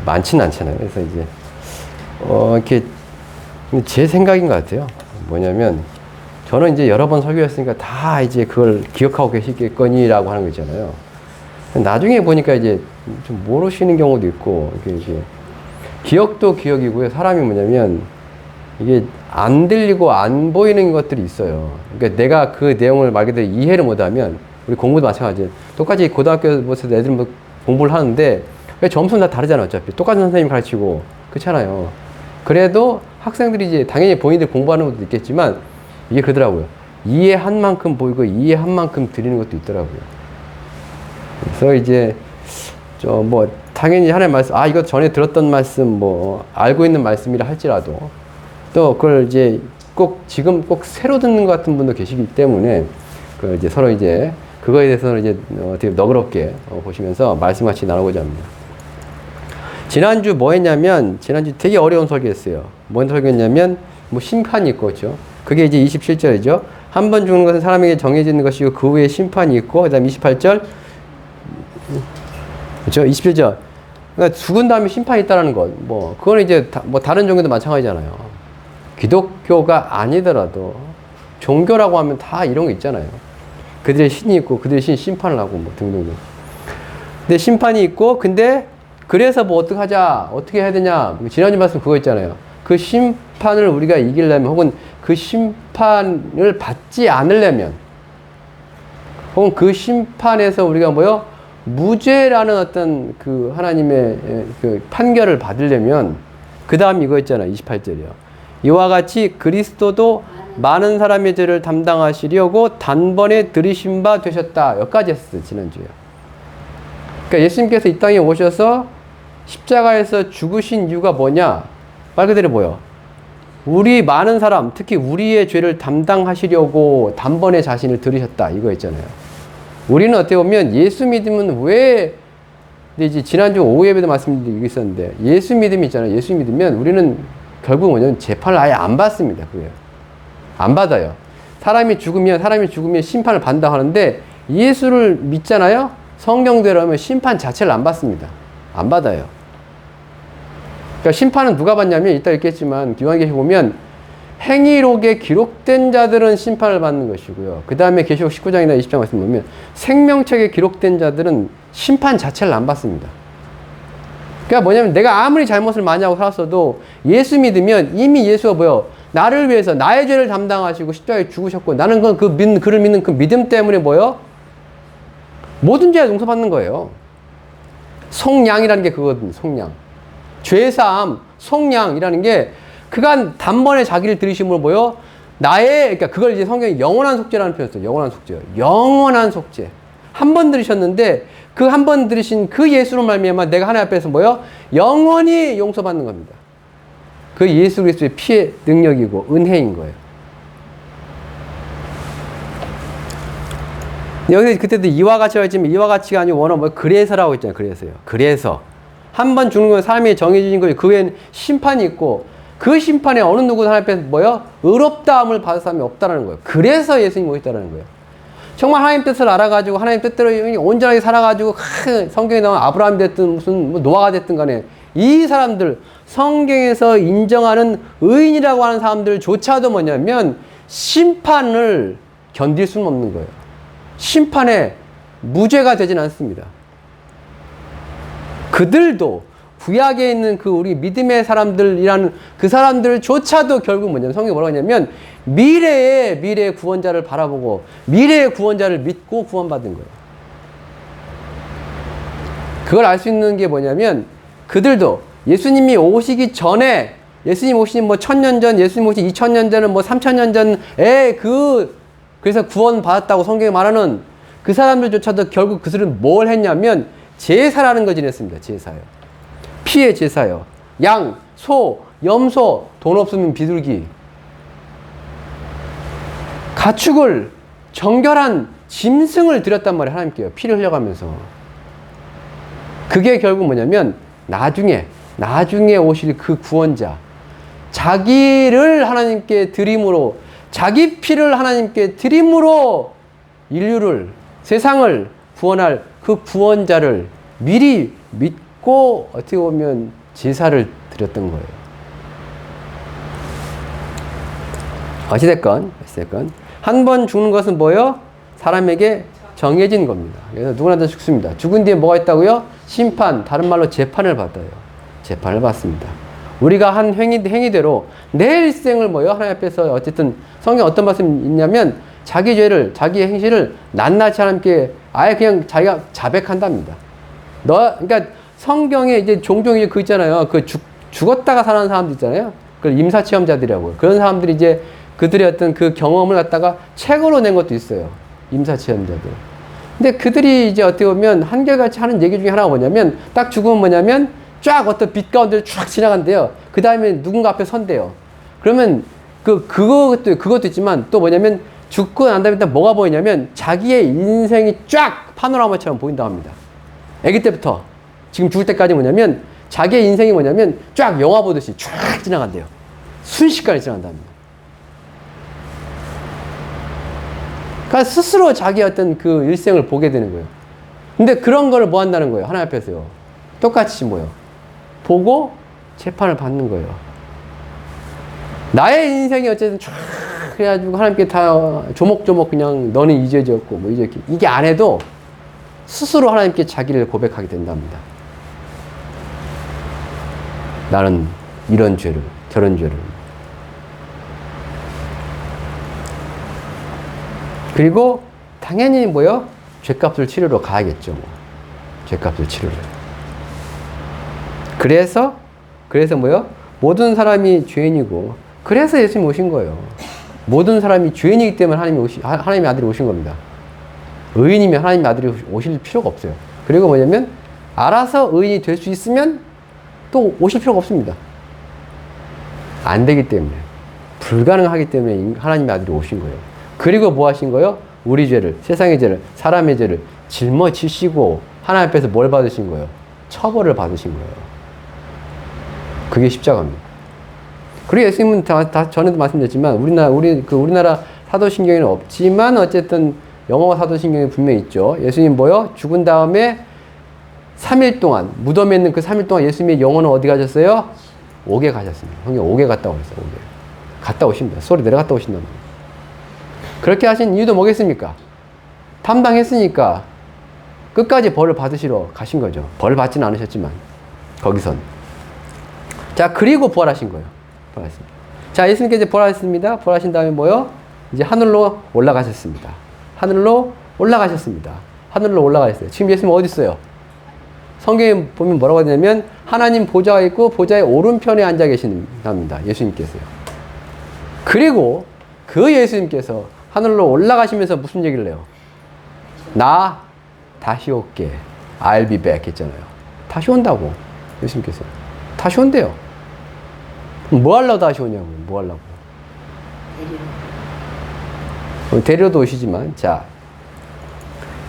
많지는 않잖아요. 그래서 이제, 이렇게, 제 생각인 것 같아요. 뭐냐면, 저는 이제 여러 번 설교했으니까 다 이제 그걸 기억하고 계시겠거니라고 하는 거 있잖아요. 나중에 보니까 이제 좀 모르시는 경우도 있고, 이게 기억도 기억이고요. 사람이 뭐냐면, 이게 안 들리고 안 보이는 것들이 있어요. 그러니까 내가 그 내용을 말 그대로 이해를 못하면, 우리 공부도 마찬가지예요. 똑같이 고등학교에서 애들 뭐 공부를 하는데, 점수는 다 다르잖아요. 어차피. 똑같은 선생님이 가르치고. 그렇잖아요. 그래도 학생들이 이제 당연히 본인들 공부하는 것도 있겠지만, 이게 그러더라고요. 이해한 만큼 보이고, 이해한 만큼 드리는 것도 있더라고요. 그래서 이제, 당연히 하나님 말씀, 이거 전에 들었던 말씀, 알고 있는 말씀이라 할지라도, 또 그걸 이제 지금 꼭 새로 듣는 것 같은 분도 계시기 때문에, 이제 서로 이제, 그거에 대해서는 이제 되게 너그럽게 보시면서 말씀 같이 나누고자 합니다. 지난주 뭐 했냐면, 지난주 되게 어려운 설교했어요. 뭔 설교했냐면, 심판이 있고, 그렇죠? 그게 이제 27절이죠. 한 번 죽는 것은 사람에게 정해지는 것이고, 그 후에 심판이 있고, 그 다음 28절, 그렇죠? 27절. 그러니까 죽은 다음에 심판이 있다는 것. 그거는 이제 다른 종교도 마찬가지잖아요. 기독교가 아니더라도, 종교라고 하면 다 이런 거 있잖아요. 그들의 신이 있고, 그들의 신이 심판을 하고, 등등등. 근데 심판이 있고, 그래서 어떻게 해야 되냐. 지난주 말씀 그거 있잖아요. 그 심판을 우리가 이기려면, 혹은 그 심판을 받지 않으려면, 혹은 그 심판에서 우리가 무죄라는 어떤 그 하나님의 그 판결을 받으려면, 그 다음 이거 있잖아요. 28절이요. 이와 같이 그리스도도 많은 사람의 죄를 담당하시려고 단번에 들이신 바 되셨다. 여기까지 했어요. 지난주에. 그러니까 예수님께서 이 땅에 오셔서 십자가에서 죽으신 이유가 뭐냐? 말 그대로 우리 많은 사람, 특히 우리의 죄를 담당하시려고 단번에 자신을 들이셨다. 이거 있잖아요. 우리는 어떻게 보면 예수 믿으면 근데 이제 지난주 오후 예배도 말씀드리고 있었는데, 예수 믿음이 있잖아요. 예수 믿으면 우리는 결국 뭐냐면 재판을 아예 안 받습니다. 그게요. 안 받아요. 사람이 죽으면 심판을 받는다 하는데, 예수를 믿잖아요. 성경대로 하면 심판 자체를 안 받습니다. 안 받아요. 그러니까 심판은 누가 받냐면, 이따 읽겠지만 요한계시록 보면 행위록에 기록된 자들은 심판을 받는 것이고요. 그 다음에 계시록 19장이나 20장 말씀 보면 생명책에 기록된 자들은 심판 자체를 안 받습니다. 그러니까 뭐냐면, 내가 아무리 잘못을 많이 하고 살았어도 예수 믿으면 이미 예수가 나를 위해서 나의 죄를 담당하시고 십자가에 죽으셨고, 나는 그를 믿는 그 믿음 때문에 모든 죄가 용서받는 거예요. 속량이라는 게 그거거든요. 속량. 죄사함, 속량이라는 게 그간 단번에 자기를 들이심으로 그러니까 그걸 이제 성경이 영원한 속죄라는 표현을 써요. 영원한 속죄요. 영원한 속죄. 한 번 들으셨는데, 그 한 번 들으신 그 예수로 말미암아 내가 하나님 앞에서 영원히 용서받는 겁니다. 그 예수 그리스도의 피의 능력이고 은혜인 거예요. 여기서 그때도 이와 같이라고 했지만, 이와 같이가 아니고 원어 그래서라고 했잖아요. 그래서 한 번 죽는 건 사람이 정해진 거예요. 그 외에는 심판이 있고, 그 심판에 어느 누구도 하나님 앞에서 의롭다함을 받을 사람이 없다라는 거예요. 그래서 예수님이 오셨다라는 거예요. 정말 하나님 뜻을 알아가지고 하나님 뜻대로 온전하게 살아가지고 성경에 나온 아브라함이 됐든 무슨 노아가 됐든 간에, 이 사람들, 성경에서 인정하는 의인이라고 하는 사람들조차도 뭐냐면 심판을 견딜 수는 없는 거예요. 심판에 무죄가 되진 않습니다. 그들도 구약에 있는 그 우리 믿음의 사람들이라는 그 사람들조차도 결국 뭐냐면, 성경이 뭐라고 하냐면 미래의 구원자를 바라보고 미래의 구원자를 믿고 구원받은 거예요. 그걸 알 수 있는 게 뭐냐면, 그들도 예수님이 오시기 전에, 예수님 오시니 1000년 전, 예수님 오시기 2000년 전은 3000년 전에 그래서 구원받았다고 성경이 말하는 그 사람들조차도 결국 그들은 뭘 했냐면 제사라는 거 지냈습니다. 제사요. 피의 제사요. 양, 소, 염소, 돈 없으면 비둘기. 가축을, 정결한 짐승을 드렸단 말이에요. 하나님께요. 피를 흘려가면서. 그게 결국 뭐냐면 나중에 오실 그 구원자, 자기를 하나님께 드림으로, 자기 피를 하나님께 드림으로 인류를, 세상을 구원할 그 구원자를 미리 믿고 믿고 어떻게 보면 제사를 드렸던 거예요. 어찌됐건 한 번 죽는 것은 뭐요? 사람에게 정해진 겁니다. 그래서 누구나 다 죽습니다. 죽은 뒤에 뭐가 있다고요? 심판, 다른 말로 재판을 받아요. 재판을 받습니다. 우리가 한 행위대로 내 일생을 뭐요? 하나님 앞에서 어쨌든 성경 어떤 말씀이 있냐면 자기 죄를, 자기의 행실을 낱낱이 하나님께 아예 그냥 자기가 자백한답니다. 그러니까 성경에 이제 종종 이제 그 있잖아요. 그 죽었다가 살아난 사람들 있잖아요. 그걸 임사체험자들이라고요. 그런 사람들이 이제 그들의 어떤 그 경험을 갖다가 책으로 낸 것도 있어요. 임사체험자들. 근데 그들이 이제 어떻게 보면 한결같이 하는 얘기 중에 하나가 뭐냐면 딱 죽으면 뭐냐면 쫙 어떤 빛 가운데를 쫙 지나간대요. 그 다음에 누군가 앞에 선대요. 그러면 그것도 있지만 또 뭐냐면 죽고 난 다음에 일단 뭐가 보이냐면 자기의 인생이 쫙 파노라마처럼 보인다고 합니다. 아기 때부터 지금 죽을 때까지 뭐냐면 자기의 인생이 뭐냐면 쫙 영화 보듯이 쫙 지나간대요. 순식간에 지나간답니다. 그러니까 스스로 자기 어떤 그 일생을 보게 되는 거예요. 근데 그런 거를 뭐 한다는 거예요? 하나님 앞에서요. 똑같이 뭐요? 보고 재판을 받는 거예요. 나의 인생이 어쨌든 쫙 그래가지고 하나님께 다 조목조목 그냥 너는 이 죄 지었고 뭐 이게 안 해도 스스로 하나님께 자기를 고백하게 된답니다. 나는 이런 죄를, 저런 죄를. 그리고 당연히 뭐요? 죄값을 치르러 가야겠죠. 뭐. 죄값을 치르러. 그래서 뭐요? 모든 사람이 죄인이고 그래서 예수님이 오신 거예요. 모든 사람이 죄인이기 때문에 하나님의 아들이 오신 겁니다. 의인이면 하나님의 아들이 오실 필요가 없어요. 그리고 뭐냐면 알아서 의인이 될 수 있으면 또 오실 필요가 없습니다. 안 되기 때문에 불가능하기 때문에 하나님의 아들이 오신 거예요. 그리고 뭐 하신 거예요? 우리 죄를, 세상의 죄를, 사람의 죄를 짊어지시고 하나님 앞에서 뭘 받으신 거예요? 처벌을 받으신 거예요. 그게 십자가입니다. 그리고 예수님은 전에도 말씀드렸지만 우리나라 사도신경에는 없지만 어쨌든 영어 사도신경에 분명히 있죠. 예수님 뭐요? 죽은 다음에 3일 동안 무덤에 있는 그 3일 동안 예수님의 영혼은 어디 가셨어요? 옥에 가셨습니다. 형님 옥에 갔다 오셨어요. 옥에 갔다 오십니다. 소리 내려갔다 오신단 말이에요. 그렇게 하신 이유도 뭐겠습니까? 탐당했으니까 끝까지 벌을 받으시러 가신 거죠. 벌을 받지는 않으셨지만 거기선. 자, 그리고 부활하신 거예요. 부활했습니다. 자, 예수님께서 이제 부활하셨습니다. 부활하신 다음에 뭐요? 이제 하늘로 올라가셨습니다. 하늘로 올라가셨습니다. 하늘로 올라가셨어요. 지금 예수님 어디 있어요? 성경에 보면 뭐라고 하냐면 하나님 보좌가 있고 보좌의 오른편에 앉아 계신답니다. 예수님께서요. 그리고 그 예수님께서 하늘로 올라가시면서 무슨 얘기를 해요? 나 다시 올게. I'll be back 했잖아요. 다시 온다고. 예수님께서. 다시 온대요. 뭐 하려고 다시 오냐고요. 뭐 하려고. 데리러도 오시지만, 자,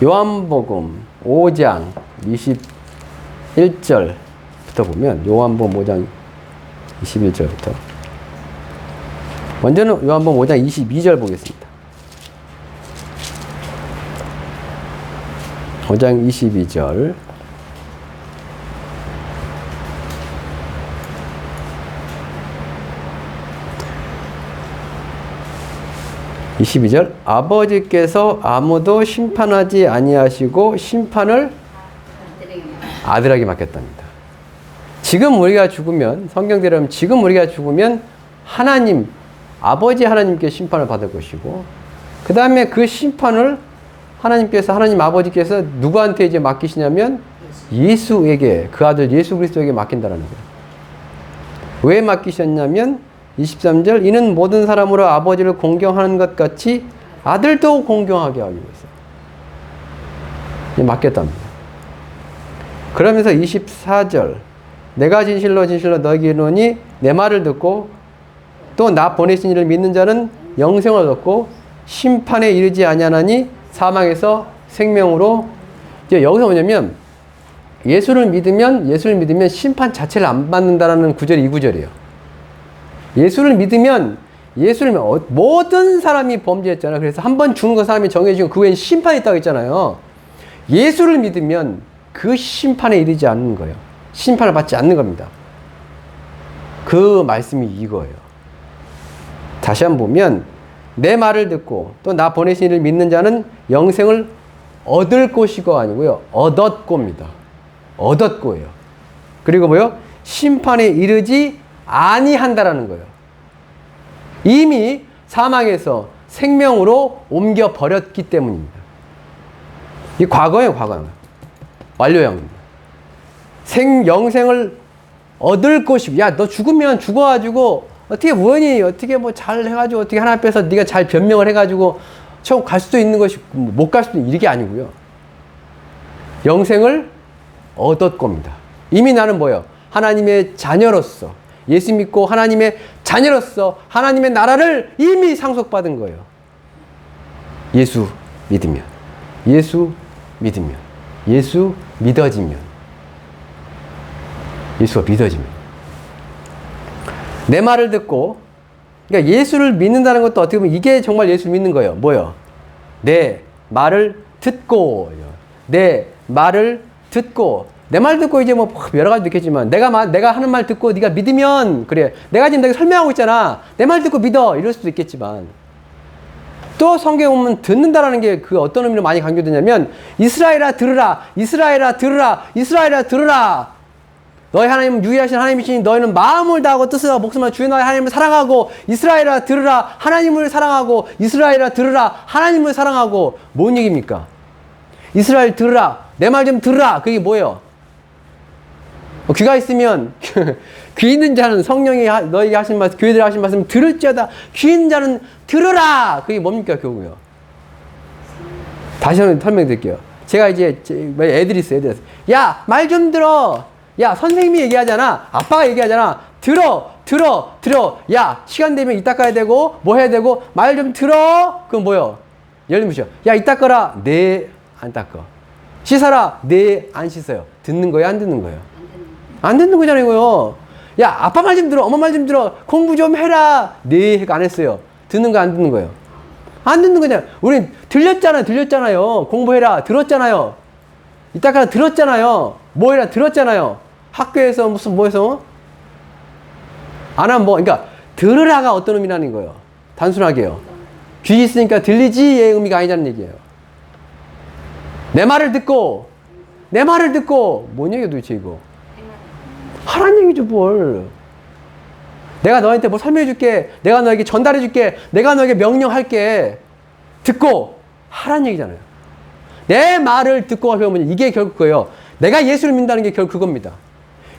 요한복음 5장 21절부터 보면, 요한복음 5장 21절부터. 먼저는 요한복음 5장 22절 보겠습니다. 5장 22절. 아버지께서 아무도 심판하지 아니하시고 심판을 아들에게 맡겼답니다. 지금 우리가 죽으면, 성경대로 지금 우리가 죽으면 하나님, 아버지 하나님께 심판을 받을 것이고, 그 다음에 그 심판을 하나님 아버지께서 누구한테 이제 맡기시냐면 예수에게, 그 아들 예수 그리스도에게 맡긴다라는 거예요. 왜 맡기셨냐면 23절, 이는 모든 사람으로 아버지를 공경하는 것 같이 아들도 공경하게 하기 위해서 맡겼답니다. 그러면서 24절, 내가 진실로 너에게 이르노니 내 말을 듣고 또 나 보내신 이를 믿는 자는 영생을 얻고 심판에 이르지 아니하나니 사망에서 생명으로. 이제 여기서 뭐냐면 예수를 믿으면 심판 자체를 안 받는다라는 구절이 이 구절이에요. 예수를 믿으면 모든 사람이 범죄했잖아요. 그래서 한 번 죽는 거 사람이 정해지고 그 외엔 심판이 있다고 했잖아요. 예수를 믿으면 그 심판에 이르지 않는 거예요. 심판을 받지 않는 겁니다. 그 말씀이 이거예요. 다시 한번 보면 내 말을 듣고 또 나 보내신 이를 믿는 자는 영생을 얻을 것이가 아니고요. 얻었고입니다. 얻었고예요. 그리고 뭐요? 심판에 이르지 아니한다라는 거예요. 이미 사망에서 생명으로 옮겨 버렸기 때문입니다. 이 과거예요, 과거. 완료형입니다. 영생을 얻을 것이, 야, 너 죽으면 죽어가지고 어떻게 우연히 어떻게 뭐 잘 해가지고 어떻게 하나 앞에서 네가 잘 변명을 해가지고 천국 갈 수도 있는 것이 못 갈 수도 있는 이게 아니고요. 영생을 얻을 겁니다. 이미 나는 뭐예요? 하나님의 자녀로서 예수 믿고 하나님의 자녀로서 하나님의 나라를 이미 상속받은 거예요. 예수 믿으면, 예수 믿으면, 예수 믿어지면, 예수가 믿어지면. 내 말을 듣고, 그러니까 예수를 믿는다는 것도 어떻게 보면 이게 정말 예수를 믿는 거예요. 뭐요? 내 말을 듣고, 내 말을 듣고, 내 말 듣고 이제 뭐 여러 가지 있겠지만 내가 하는 말 듣고 네가 믿으면 그래. 내가 지금 내가 설명하고 있잖아. 내 말 듣고 믿어. 이럴 수도 있겠지만 또 성경에 보면 듣는다라는 게 그 어떤 의미로 많이 강조되냐면 이스라엘아 들으라. 이스라엘아 들으라. 이스라엘아 들으라. 너희 하나님은 유일하신 하나님이시니 너희는 마음을 다하고 뜻을 하고 목숨을 주의 너희 하나님을 사랑하고 이스라엘아 들으라. 하나님을 사랑하고 이스라엘아 들으라. 하나님을 사랑하고 뭔 얘기입니까? 이스라엘 들으라. 내 말 좀 들으라. 그게 뭐예요? 귀가 있으면 귀 있는 자는 성령이 너에게 하신 말씀, 교회들이 하신 말씀 들을지어다. 귀 있는 자는 들으라. 그게 뭡니까 교구요? 다시 한번 설명드릴게요. 제가 이제 애들이 있어요. 애들. 야, 말 좀 들어. 야, 선생님이 얘기하잖아. 아빠가 얘기하잖아. 들어. 야, 시간 되면 이따 가야 되고 뭐 해야 되고 말 좀 들어. 그럼 뭐요? 예를 들면 야, 이따 거라. 네, 안 닦어. 씻어라. 네, 안 씻어요. 듣는 거예요? 안 듣는 거예요? 안 듣는 거잖아요, 이거요. 야, 아빠 말 좀 들어. 엄마 말 좀 들어. 공부 좀 해라. 네, 안 했어요. 듣는 거, 안 듣는 거예요? 안 듣는 거잖아요. 우린 들렸잖아요. 공부해라. 들었잖아요. 이따가 들었잖아요. 뭐 해라. 들었잖아요. 학교에서 무슨 뭐 해서 안 하면 뭐, 그러니까 들으라가 어떤 의미라는 거예요. 단순하게요. 귀 있으니까 들리지의 의미가 아니라는 얘기예요. 내 말을 듣고 뭔 얘기야 도대체 이거? 하라는 얘기죠, 뭘. 내가 너한테 뭐 설명해 줄게. 내가 너에게 전달해 줄게. 내가 너에게 명령할게. 듣고 하라는 얘기잖아요. 내 말을 듣고 하면 이게 결국 그거예요. 내가 예수를 믿는다는 게 결국 그겁니다.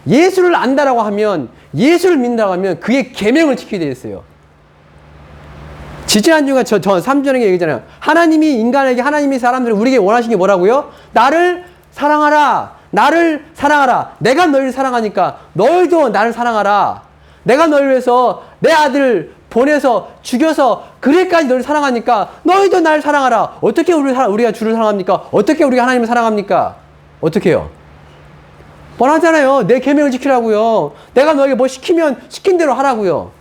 예수를 안다라고 하면, 예수를 믿는다고 하면 그의 계명을 지키게 되어 있어요. 지지난주가 저 3주 전에 얘기잖아요. 하나님이 인간에게, 하나님이 사람들을 우리에게 원하시는 게 뭐라고요? 나를 사랑하라. 나를 사랑하라. 내가 너희를 사랑하니까 너희도 나를 사랑하라. 내가 너희를 위해서 내 아들을 보내서 죽여서 그래까지 너희를 사랑하니까 너희도 나를 사랑하라. 어떻게 우리가 주를 사랑합니까? 어떻게 우리가 하나님을 사랑합니까? 어떻게 해요? 뻔하잖아요. 내 계명을 지키라고요. 내가 너에게 뭐 시키면 시킨 대로 하라고요.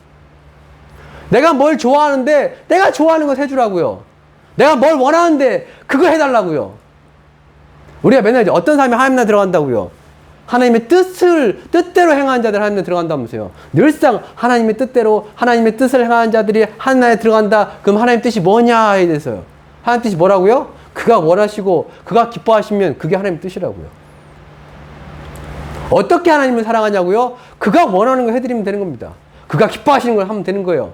내가 뭘 좋아하는데 내가 좋아하는 거 해주라고요. 내가 뭘 원하는데 그거 해달라고요. 우리가 맨날 이제 어떤 사람이 하나님 나라에 들어간다고요? 하나님의 뜻대로 행하는 자들 하나님 나라에 들어간다면서요. 늘상 하나님의 뜻대로 하나님의 뜻을 행하는 자들이 하나님 나라에 들어간다. 그럼 하나님 뜻이 뭐냐에 대해서요. 하나님 뜻이 뭐라고요? 그가 원하시고 그가 기뻐하시면 그게 하나님 뜻이라고요. 어떻게 하나님을 사랑하냐고요? 그가 원하는 거 해드리면 되는 겁니다. 그가 기뻐하시는 걸 하면 되는 거예요.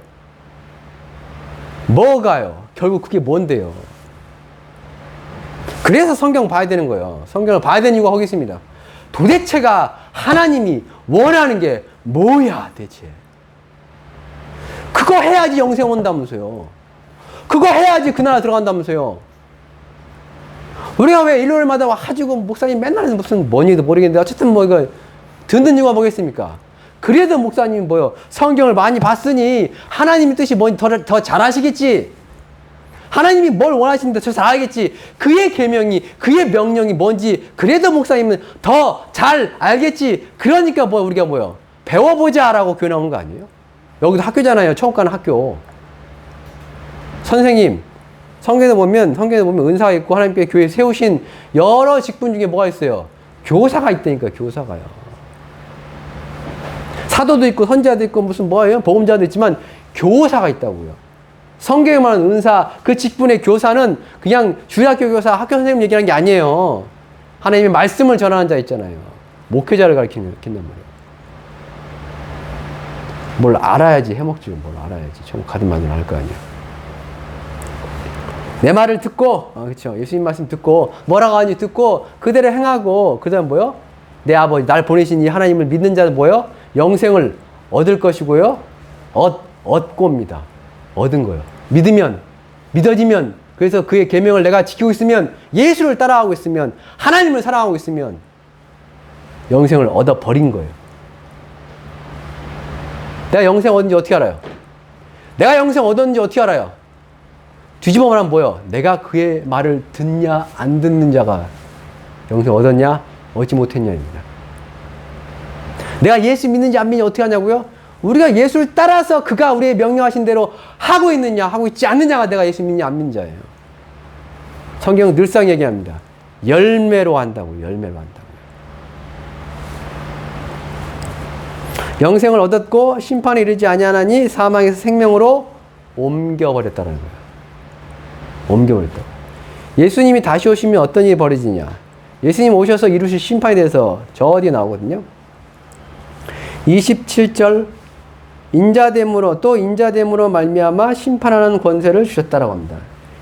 뭐가요? 결국 그게 뭔데요? 그래서 성경 봐야 되는 거예요. 성경을 봐야 되는 이유가 거기 있습니다. 도대체가 하나님이 원하는 게 뭐야, 대체? 그거 해야지 영생 온다면서요. 그거 해야지 그 나라 들어간다면서요. 우리가 왜 일요일마다 와가지고 목사님 맨날 무슨 뭔지도 모르겠는데 어쨌든 뭐 이거 듣는 이유가 뭐겠습니까? 그래도 목사님이 뭐요? 성경을 많이 봤으니 하나님의 뜻이 뭔지 더 잘 아시겠지. 하나님이 뭘 원하시는데 더 잘 알겠지. 그의 계명이, 그의 명령이 뭔지 그래도 목사님은 더 잘 알겠지. 그러니까 뭐 우리가 뭐요? 배워보자라고 교회 나오는 거 아니에요? 여기도 학교잖아요. 처음 가는 학교. 선생님, 성경에 보면 은사가 있고 하나님께 교회에 세우신 여러 직분 중에 뭐가 있어요? 교사가 있다니까, 교사가요. 사도도 있고 선지자도 있고 무슨 뭐예요? 복음자도 있지만 교사가 있다고요. 성경에 말하는 은사, 그 직분의 교사는 그냥 주일학교 교사, 학교 선생님 얘기하는 게 아니에요. 하나님의 말씀을 전하는 자 있잖아요. 목회자를 가르친단 말이에요. 뭘 알아야지 해먹지. 뭘 알아야지. 천국 가든 말든 알 거 아니야. 내 말을 듣고, 그렇죠. 예수님 말씀 듣고 뭐라고 하는지 듣고 그대로 행하고 그다음 뭐요? 내 아버지 날 보내신 이 하나님을 믿는 자는 뭐요? 영생을 얻을 것이고요. 얻고입니다. 얻은 거예요. 믿으면, 믿어지면, 그래서 그의 계명을 내가 지키고 있으면, 예수를 따라가고 있으면, 하나님을 사랑하고 있으면 영생을 얻어 버린 거예요. 내가 영생 얻은지 어떻게 알아요? 내가 영생 얻었는지 어떻게 알아요? 뒤집어 말하면 뭐예요? 내가 그의 말을 듣냐 안 듣는 자가 영생 얻었냐 얻지 못했냐입니다. 내가 예수 믿는지 안 믿는지 어떻게 하냐고요? 우리가 예수를 따라서 그가 우리의 명령하신 대로 하고 있느냐 하고 있지 않느냐가 내가 예수 믿느냐 안 믿는 자예요. 성경은 늘상 얘기합니다. 열매로 한다고. 열매로 한다고. 영생을 얻었고 심판에 이르지 아니하나니 사망에서 생명으로 옮겨버렸다는 거예요. 옮겨버렸다고. 예수님이 다시 오시면 어떤 일이 벌어지냐. 예수님 오셔서 이루실 심판에 대해서 저 어디에 나오거든요. 27절 인자됨으로 또 인자됨으로 말미암아 심판하는 권세를 주셨다라고 합니다.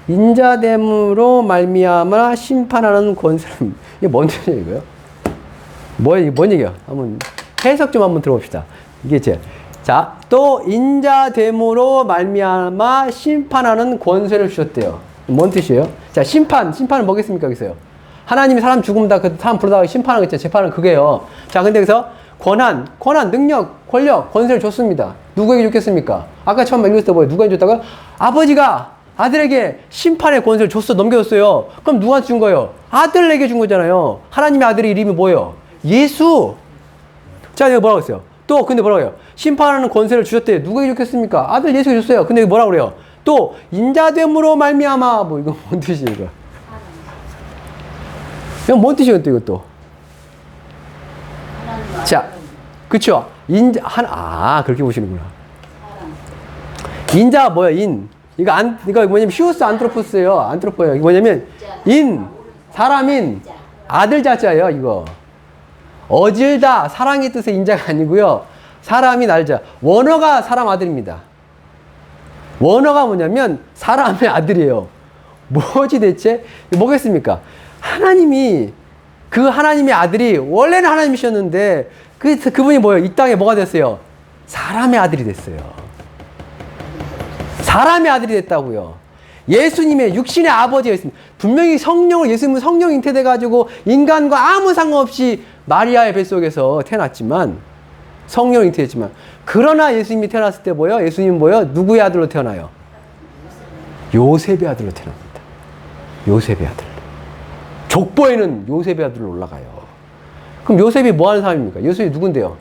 인자됨으로 말미암아 심판하는 권세를 이게 뭔 뜻이에요 이거요? 뭔 얘기야? 한번 해석 좀 한번 들어봅시다. 이게 자, 또 인자됨으로 말미암아 심판하는 권세를 주셨대요. 뭔 뜻이에요? 자, 심판은 뭐겠습니까 여기서요? 하나님이 사람 죽음다 그 사람 부르다가 심판하는 거 있잖아요. 재판은 그게요. 자, 근데 여기서 권한, 능력, 권력, 권세를 줬습니다. 누구에게 줬겠습니까? 아까 처음 읽었을 때 뭐예요? 누구에게 줬다고요? 아버지가 아들에게 심판의 권세를 넘겨줬어요. 그럼 누구한테 준 거예요? 아들에게 준 거잖아요. 하나님의 아들의 이름이 뭐예요? 예수. 자, 여기 뭐라고 했어요? 또, 근데 뭐라고 해요? 심판하는 권세를 주셨대요. 누구에게 줬겠습니까? 아들 예수에게 줬어요. 근데 뭐라고 그래요? 또, 인자됨으로 말미암아. 뭐, 이거 뭔 뜻이에요, 이거? 이건 뭔 뜻이에요, 또 이것도? 자, 그쵸? 그렇게 보시는구나. 인자 뭐야, 이거 뭐냐면, 히오스 안트로포스예요. 안트로포예요. 이거 뭐냐면, 사람인, 아들 자자예요, 이거. 어질다, 사랑의 뜻의 인자가 아니고요. 사람이 날자. 원어가 사람 아들입니다. 원어가 뭐냐면, 사람의 아들이에요. 뭐지 대체? 뭐겠습니까? 그 하나님의 아들이 원래는 하나님이셨는데 그분이 뭐예요? 이 땅에 뭐가 됐어요? 사람의 아들이 됐어요. 사람의 아들이 됐다고요. 예수님의 육신의 아버지가 있습니다. 분명히 예수님은 성령 잉태돼가지고 인간과 아무 상관없이 마리아의 뱃속에서 태어났지만 성령 잉태했지만 그러나 예수님이 태어났을 때 뭐예요? 예수님은 뭐예요? 누구의 아들로 태어나요? 요셉의 아들로 태어납니다. 요셉의 아들. 족보에는 요셉의 아들로 올라가요. 그럼 요셉이 뭐 하는 사람입니까? 요셉이 누군데요?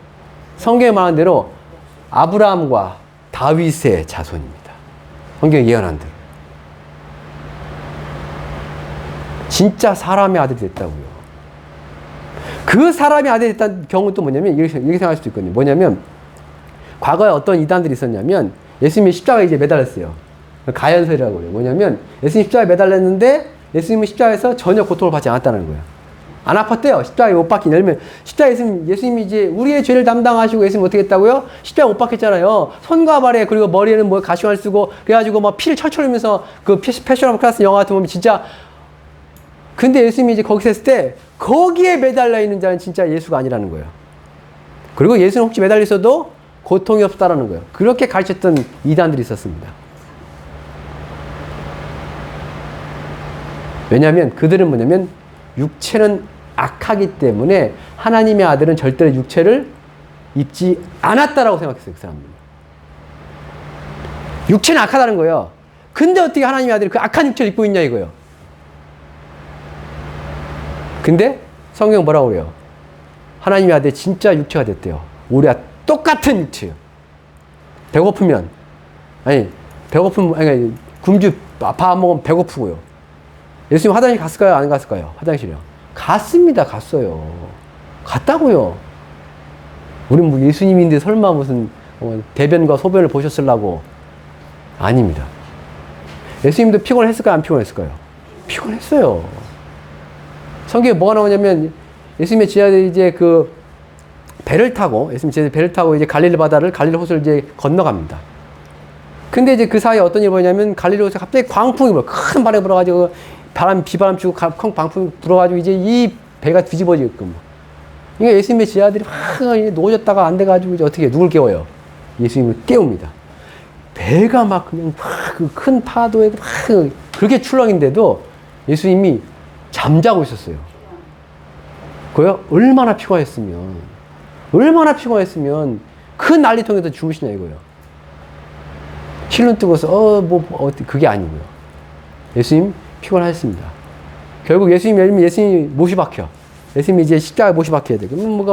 성경에 말한 대로 아브라함과 다윗의 자손입니다. 성경에 예언한 대로. 진짜 사람의 아들이 됐다고요. 그 사람의 아들이 됐다는 경우는 또 뭐냐면 이렇게 생각할 수도 있거든요. 뭐냐면 과거에 어떤 이단들이 있었냐면 예수님이 십자가에 이제 매달렸어요. 가연설이라고 그래요. 뭐냐면 예수님 십자가에 매달렸는데 예수님은 십자가에서 전혀 고통을 받지 않았다는 거예요. 안 아팠대요. 십자가에 못 박힌 열매. 십자가에 예수님이 이제 우리의 죄를 담당하시고 예수님 어떻게 했다고요? 십자가에 못 박혔잖아요. 손과 발에 그리고 머리에는 뭐 가시관을 쓰고 그래가지고 막 피를 철철 흘리면서 그 패션 오브 클래스 영화 같은 거 보면 진짜 근데 예수님이 이제 거기서 했을 때 거기에 매달려 있는 자는 진짜 예수가 아니라는 거예요. 그리고 예수는 혹시 매달려 있어도 고통이 없다라는 거예요. 그렇게 가르쳤던 이단들이 있었습니다. 왜냐하면 그들은 뭐냐면 육체는 악하기 때문에 하나님의 아들은 절대로 육체를 입지 않았다라고 생각했어요. 그 사람들은. 육체는 악하다는 거예요. 근데 어떻게 하나님의 아들이 그 악한 육체를 입고 있냐 이거예요. 근데 성경 뭐라고 그래요? 하나님의 아들이 진짜 육체가 됐대요. 우리와 똑같은 육체예요. 배고프면 굶주 밥 먹으면 배고프고요. 예수님 화장실 갔을까요? 안 갔을까요? 화장실이요. 갔습니다. 갔어요. 갔다고요. 우린 뭐 예수님인데 설마 무슨 대변과 소변을 보셨을라고? 아닙니다. 예수님도 피곤했을까요? 안 피곤했을까요? 피곤했어요. 성경에 뭐가 나오냐면 예수님의 제자들이 이제 그 배를 타고 예수님 제자들이 배를 타고 이제 갈릴리 바다를 갈릴리 호수를 이제 건너갑니다. 근데 이제 그 사이에 어떤 일이 벌어냐면 갈릴리 호수에 갑자기 광풍이 불어. 큰 바람이 불어가지고 비바람 치고 큰 광풍이 불어가지고 이제 이 배가 뒤집어지게끔. 그러니까 예수님의 제자들이 막 놓아졌다가 안 돼가지고 이제 어떻게 누굴 깨워요? 예수님을 깨웁니다. 배가 막 그냥 그 큰 파도에 막 그렇게 출렁인데도 예수님이 잠자고 있었어요. 그거요? 얼마나 피곤했으면 큰 난리통에서 주무시냐 이거예요. 실눈 뜨고서 그게 아니고요. 예수님 피곤하셨습니다. 결국 예수님이 못이 박혀. 예수님이 이제 십자가에 못이 박혀야 돼. 그러면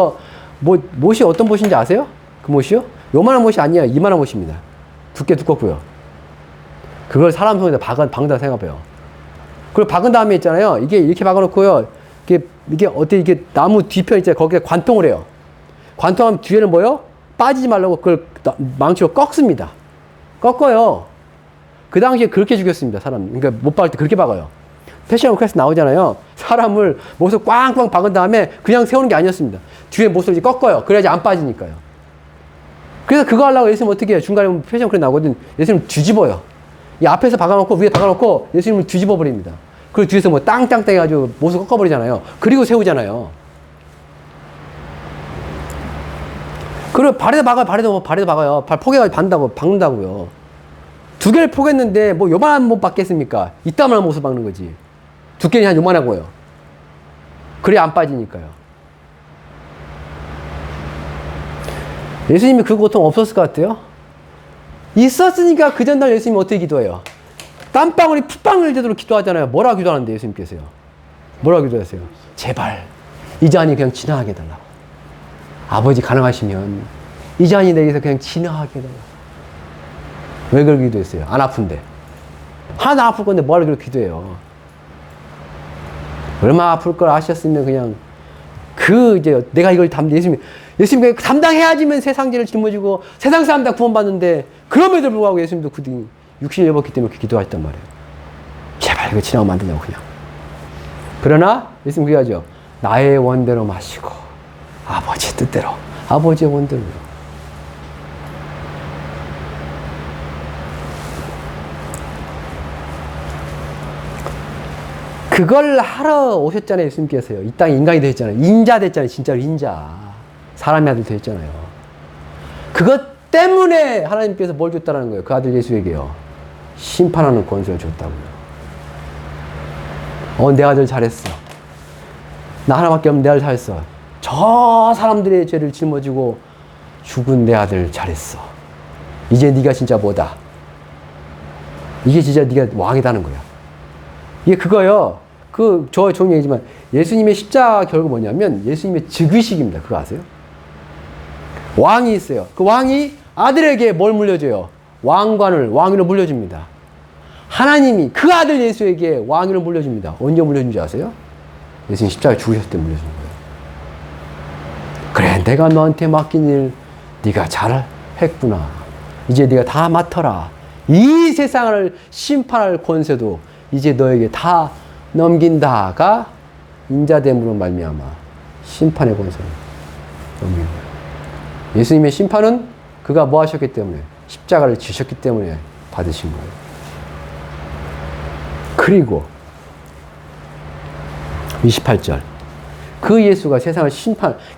못이 어떤 못인지 아세요? 그 못이요? 요만한 못이 아니에요. 이만한 못입니다. 두껍고요. 그걸 사람 손에다 박은다 생각해요. 그걸 박은 다음에 있잖아요. 이게 이렇게 박아놓고요. 이게 어때, 이게 나무 뒤편 있잖아요. 거기에 관통을 해요. 관통하면 뒤에는 뭐요? 빠지지 말라고 그걸 망치로 꺾습니다. 꺾어요. 그 당시에 그렇게 죽였습니다. 사람. 그러니까 못 박을 때 그렇게 박아요. 패션 오케스 나오잖아요. 사람을 못을 꽝꽝 박은 다음에 그냥 세우는 게 아니었습니다. 뒤에 못을 이제 꺾어요. 그래야지 안 빠지니까요. 그래서 그거 하려고 예수님 어떻게 해요? 중간에 보면 패션 오케스 나오거든. 예수님 뒤집어요. 이 앞에서 박아놓고 위에 박아놓고 예수님을 뒤집어 버립니다. 그리고 뒤에서 뭐 땅땅땅 해가지고 못을 꺾어버리잖아요. 그리고 세우잖아요. 그리고 발에다 박아요. 발 포개가지고 박는다고요. 두 개를 포겠는데 뭐 요만한 못 박겠습니까? 이따만한 못을 박는 거지. 두께는 한 요만하고요. 그래야 안 빠지니까요. 예수님이 그 고통 없었을 것 같아요? 있었으니까 그 전날 예수님이 어떻게 기도해요? 땀방울이 핏방울 흘리도록 기도하잖아요. 뭐라고 기도하는데 예수님께서요? 뭐라고 기도하세요? 제발 이 잔이 그냥 지나가게 해달라고. 아버지 가능하시면 이 잔이 내게서 그냥 지나가게 해달라고. 왜 그렇게 기도했어요? 안 아픈데. 하나도 안 아플 건데 뭐하러 그렇게 기도해요? 얼마나 아플 걸 아셨으면 그냥 이제 내가 이걸 예수님 담당해야지면 세상 죄를 짊어지고 세상 사람 다 구원받는데 그럼에도 불구하고 예수님도 그 육신을 입었기 때문에 그렇게 기도하셨단 말이에요. 제발 이거 지나가면 안 되냐고 그냥. 그러나 예수님 그래야죠. 나의 원대로 마시고 아버지의 뜻대로, 아버지의 원대로. 그걸 하러 오셨잖아요, 예수님께서요. 이 땅에 인간이 되셨잖아요. 인자 됐잖아요, 진짜로 인자. 사람의 아들 되셨잖아요. 그것 때문에 하나님께서 뭘 줬다는 거예요? 그 아들 예수에게요. 심판하는 권세를 줬다고요. 내 아들 잘했어. 나 하나밖에 없는 내 아들 잘했어. 저 사람들의 죄를 짊어지고 죽은 내 아들 잘했어. 이제 네가 진짜 뭐다. 이게 진짜 네가 왕이다는 거야. 이게 그거요. 저 좋은 얘기지만 예수님의 십자가 결국 뭐냐면 예수님의 즉위식입니다. 그거 아세요? 왕이 있어요. 그 왕이 아들에게 뭘 물려줘요? 왕위를 물려줍니다. 하나님이 그 아들 예수에게 왕위를 물려줍니다. 언제 물려준지 아세요? 예수님 십자가에 죽으셨을 때 물려준 거예요. 그래, 내가 너한테 맡긴 일 네가 잘 했구나. 이제 네가 다 맡아라. 이 세상을 심판할 권세도 이제 너에게 다 넘긴다가 인자됨으로 말미암아 심판의 권세를 넘긴 거예요. 예수님의 심판은 그가 뭐 하셨기 때문에? 십자가를 지셨기 때문에 받으신 거예요. 그리고 28절 그 예수가 세상을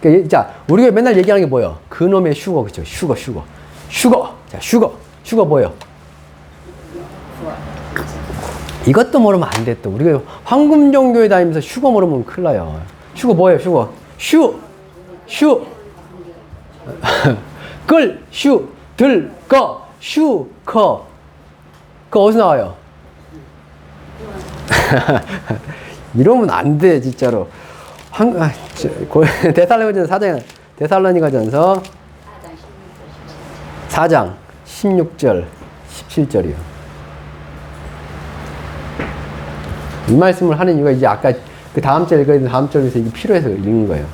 그러니까 자, 우리가 맨날 얘기하는 게 뭐예요? 그놈의 슈거, 그죠? 슈거. 자, 슈거 뭐예요? 이것도 모르면 안 돼, 또. 우리가 황금종교에 다니면서 슈거 모르면 큰일 나요. 슈거 뭐예요, 슈거? 슈. 끌, 슈, 들, 거, 슈, 커. 그거 어디서 나와요? 이러면 안 돼, 진짜로. 데살로니가전서 4장 16절, 17절이요. 이 말씀을 하는 이유가 이제 아까 그 다음 절 읽어야 되는 다음 절에서 이게 필요해서 읽는 거예요.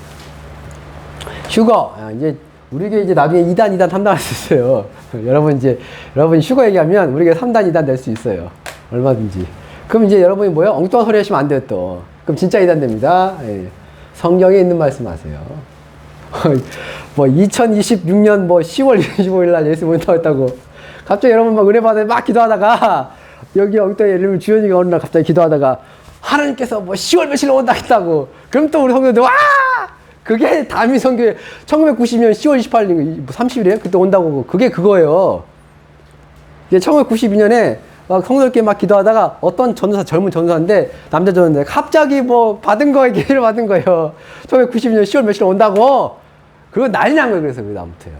휴거, 이제 우리가 이제 나중에 2단, 2단, 3단 할 수 있어요. 여러분 휴가 얘기하면 우리가 3단, 2단 될 수 있어요. 얼마든지. 그럼 이제 여러분이 뭐요? 엉뚱한 소리 하시면 안 돼요, 또. 그럼 진짜 2단 됩니다. 예. 성경에 있는 말씀 하세요. 뭐 2026년 뭐 10월 25일 날 예수 모인다고 했다고. 갑자기 여러분 막 은혜 받아 막 기도하다가 여기 엉뚱한 예를 들면 주연이가 어느 날 갑자기 기도하다가 하나님께서 뭐 10월 며칠 온다 했다고. 그럼 또 우리 성도들 와! 그게 담임 선교회 1990년 10월 28일 30일이에요? 그때 온다고. 그게 그거예요. 이게 1992년에 막 성도들끼리 막 기도하다가 어떤 전도사, 젊은 전도사인데, 남자 전도사인데, 갑자기 뭐 받은 거에 기회를 받은 거예요. 1992년 10월 며칠 온다고. 그거 난리 난 거예요. 그래서 그다음부터요.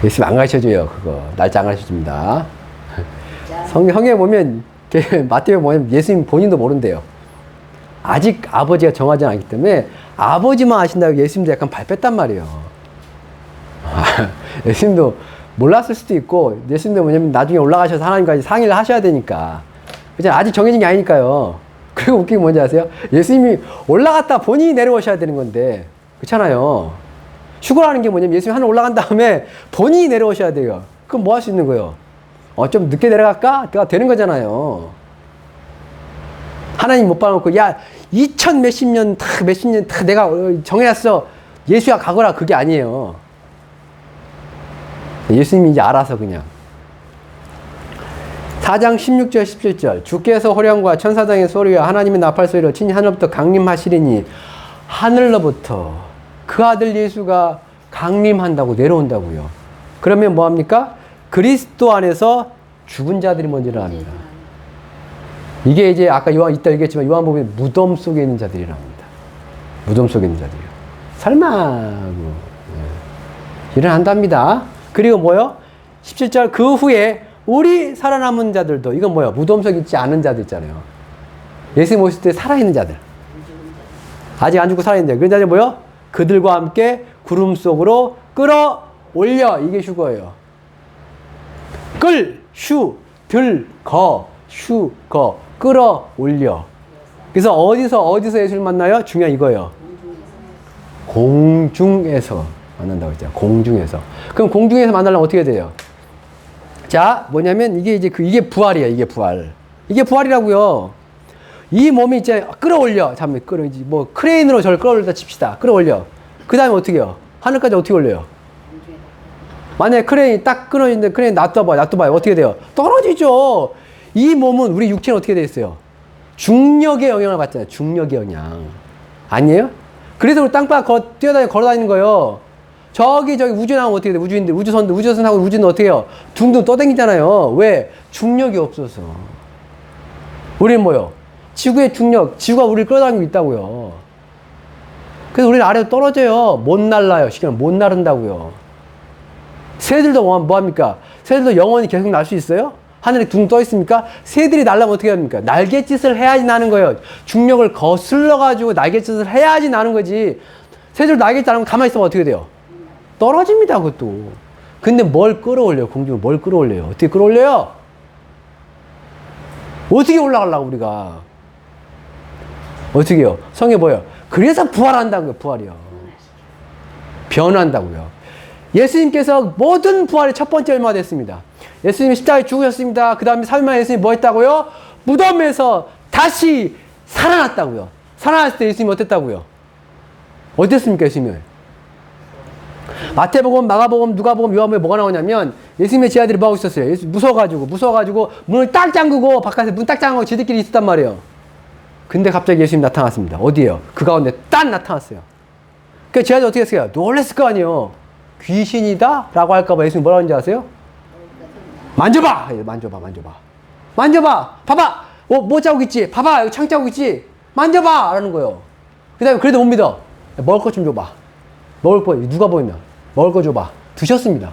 예수 안 가르쳐줘요. 그거. 날짜 안 가르쳐줍니다. 성경에 보면, 마태복음 보면 예수님 본인도 모른대요. 아직 아버지가 정하지 않기 때문에 아버지만 아신다고 예수님도 약간 발뺐단 말이에요. 예수님도 몰랐을 수도 있고, 예수님도 뭐냐면 나중에 올라가셔서 하나님까지 상의를 하셔야 되니까. 그죠? 아직 정해진 게 아니니까요. 그리고 웃긴 게 뭔지 아세요? 예수님이 올라갔다 본인이 내려오셔야 되는 건데, 그렇잖아요. 휴거라는 게 뭐냐면 예수님이 하늘 올라간 다음에 본인이 내려오셔야 돼요. 그럼 뭐 할 수 있는 거예요? 좀 늦게 내려갈까? 가 되는 거잖아요. 하나님 못 봐놓고, 야, 2000 몇십 년, 몇십 년, 내가 정해놨어. 예수야, 가거라. 그게 아니에요. 예수님이 이제 알아서 그냥. 4장 16절, 17절. 주께서 호령과 천사장의 소리와 하나님의 나팔 소리로 친히 하늘로부터 강림하시리니, 하늘로부터 그 아들 예수가 강림한다고 내려온다고요. 그러면 뭐합니까? 그리스도 안에서 죽은 자들이 먼저 일어납니다. 이게 이제 아까 이따 얘기했지만 요한복음에 무덤 속에 있는 자들이라고 합니다. 무덤 속에 있는 자들이요. 설마 하고 일어난답니다. 그리고 뭐요? 17절 그 후에 우리 살아남은 자들도, 이건 뭐요? 무덤 속에 있지 않은 자들 있잖아요. 예수님 오실 때 살아있는 자들. 아직 안 죽고 살아있는 자들. 그런 자들 뭐요? 그들과 함께 구름 속으로 끌어올려. 이게 휴거예요. 끌어올려. 그래서 어디서 예수를 만나요? 중요한 이거예요. 공중에서 만난다고 했죠. 공중에서. 그럼 공중에서 만나려면 어떻게 돼요? 자, 뭐냐면 이게 이제 이게 부활이에요. 이게 부활. 이게 부활이라고요. 이 몸이 이제 끌어올려. 잠깐 뭐 크레인으로 저를 끌어올리다 칩시다. 끌어올려. 그 다음에 어떻게 해요? 하늘까지 어떻게 올려요? 만약에 크레인이 딱 끊어지는데 크레인 놔둬봐요. 어떻게 돼요? 떨어지죠. 이 몸은, 우리 육체는 어떻게 돼 있어요? 중력의 영향을 받잖아요. 중력의 영향. 아니에요? 그래서 우리 땅바닥 걸어다니는 거예요. 저기 우주 나오면 어떻게 돼? 우주인들, 우주선하고 우주는 어떻게 해요? 둥둥 떠다니잖아요. 왜? 중력이 없어서. 우리는 뭐요? 지구의 중력, 지구가 우리를 끌어다니고 있다고요. 그래서 우리는 아래로 떨어져요. 못 날라요. 시계는 못 나른다고요. 새들도 뭐합니까? 새들도 영원히 계속 날 수 있어요? 하늘에 둥 떠 있습니까? 새들이 날려면 어떻게 합니까? 날갯짓을 해야지 나는 거예요. 중력을 거슬러가지고 날갯짓을 해야지 나는 거지. 새들 날갯짓 안 하면 가만히 있으면 어떻게 돼요? 떨어집니다, 그것도. 근데 뭘 끌어올려요? 공중을 뭘 끌어올려요? 어떻게 끌어올려요? 어떻게 올라가려고, 우리가? 어떻게 해요? 성에 뭐예요? 그래서 부활한다고요, 부활이요. 변한다고요. 예수님께서 모든 부활의 첫 번째 얼마가 됐습니다. 예수님이 십자가에 죽으셨습니다. 그 다음에 3일 만에 예수님이 뭐 했다고요? 무덤에서 다시 살아났다고요. 살아났을 때 예수님이 어땠다고요? 어땠습니까, 예수님이? 마태복음, 마가복음, 누가복음, 요한복음에 뭐가 나오냐면 예수님의 제자들이 뭐 하고 있었어요? 무서워가지고 문을 딱 잠그고 바깥에 문 딱 잠그고 지들끼리 있었단 말이에요. 근데 갑자기 예수님 나타났습니다. 어디에요? 그 가운데 딱 나타났어요. 그 제자들 어떻게 했어요? 놀랬을 거 아니에요. 귀신이다? 라고 할까봐 예수님 뭐라고 하는지 아세요? 만져봐! 만져봐! 봐봐! 뭐 짜고 있지? 봐봐! 여기 창 짜고 있지? 만져봐! 라는 거예요. 그 다음에 그래도 못 믿어. 먹을 것 좀 줘봐. 먹을 거, 누가 보이면 먹을 거 줘봐. 드셨습니다.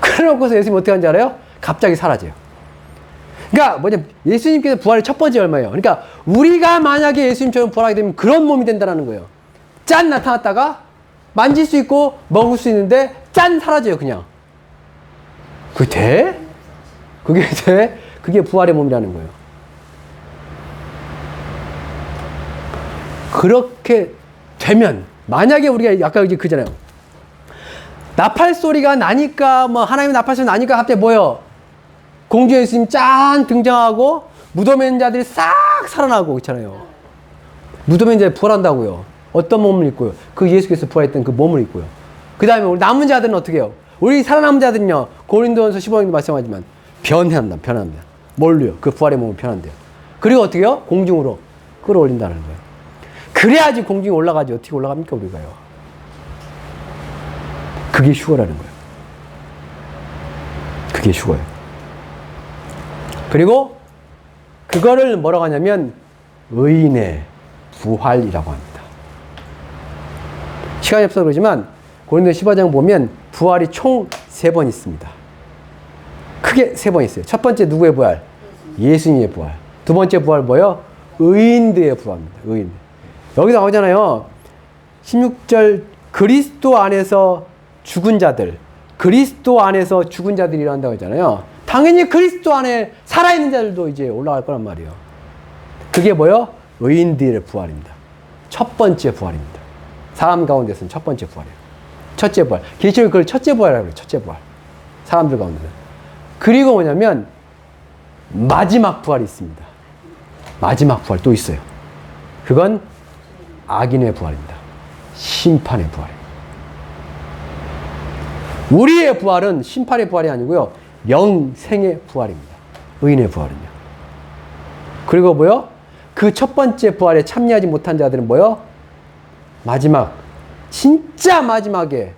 그래 놓고서 예수님 어떻게 하는지 알아요? 갑자기 사라져요. 그러니까 예수님께서 부활의 첫 번째 얼마예요? 그러니까 우리가 만약에 예수님처럼 부활하게 되면 그런 몸이 된다는 거예요. 짠! 나타났다가 만질 수 있고 먹을 수 있는데 짠! 사라져요, 그냥. 그게 돼? 그게 돼? 그게 부활의 몸이라는 거예요. 그렇게 되면, 만약에 우리가 아까 이제 그잖아요. 나팔 소리가 나니까, 뭐, 하나님의 나팔 소리 나니까 갑자기 뭐요? 공주의 예수님 짠 등장하고, 무덤에 있는 자들이 싹 살아나고, 그렇잖아요. 무덤에 있는 자들이 부활한다고요. 어떤 몸을 입고요? 그 예수께서 부활했던 그 몸을 입고요. 그 다음에 우리 남은 자들은 어떻게 해요? 우리 살아남은 자들은요, 고린도전서 15장도 말씀하지만, 변합니다. 뭘로요? 그 부활의 몸을 변한대요. 그리고 어떻게 해요? 공중으로 끌어올린다는 거예요. 그래야지 공중에 올라가지. 어떻게 올라갑니까, 우리가요? 그게 휴거라는 거예요. 그게 휴거예요. 그리고 그거를 뭐라고 하냐면 의인의 부활이라고 합니다. 시간이 없어서 그러지만 고린도서 15장 보면 부활이 총 3번 있습니다. 크게 3번 있어요. 첫 번째 누구의 부활? 예수님의 부활. 두 번째 부활 뭐예요? 의인들의 부활입니다. 의인. 여기 나오잖아요. 16절 그리스도 안에서 죽은 자들. 그리스도 안에서 죽은 자들이 일어난다고 했잖아요. 당연히 그리스도 안에 살아있는 자들도 이제 올라갈 거란 말이에요. 그게 뭐예요? 의인들의 부활입니다. 첫 번째 부활입니다. 사람 가운데서는 첫 번째 부활이에요. 첫째 부활. 계시록 그걸 첫째 부활이라고 그래요. 첫째 부활. 사람들 가운데서. 그리고 뭐냐면 마지막 부활이 있습니다. 마지막 부활 또 있어요. 그건 악인의 부활입니다. 심판의 부활이에요. 우리의 부활은 심판의 부활이 아니고요. 영생의 부활입니다. 의인의 부활은요. 그리고 뭐요? 그 첫 번째 부활에 참여하지 못한 자들은 뭐요? 마지막, 진짜 마지막에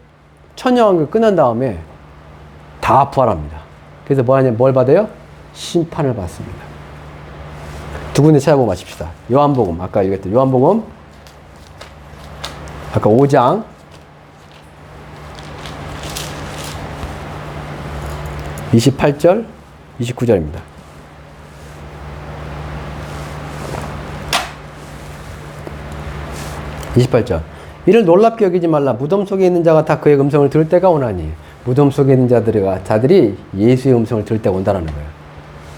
천년왕국이 끝난 다음에 다 부활합니다. 그래서 뭘 받아요? 심판을 받습니다. 두 군데 찾아보고 마십시다. 요한복음, 아까 얘기했던 요한복음, 아까 5장, 28절, 29절입니다. 28절. 이를 놀랍게 여기지 말라. 무덤 속에 있는 자가 다 그의 음성을 들을 때가 오나니. 무덤 속에 있는 자들이 예수의 음성을 들을 때가 온다는 거예요.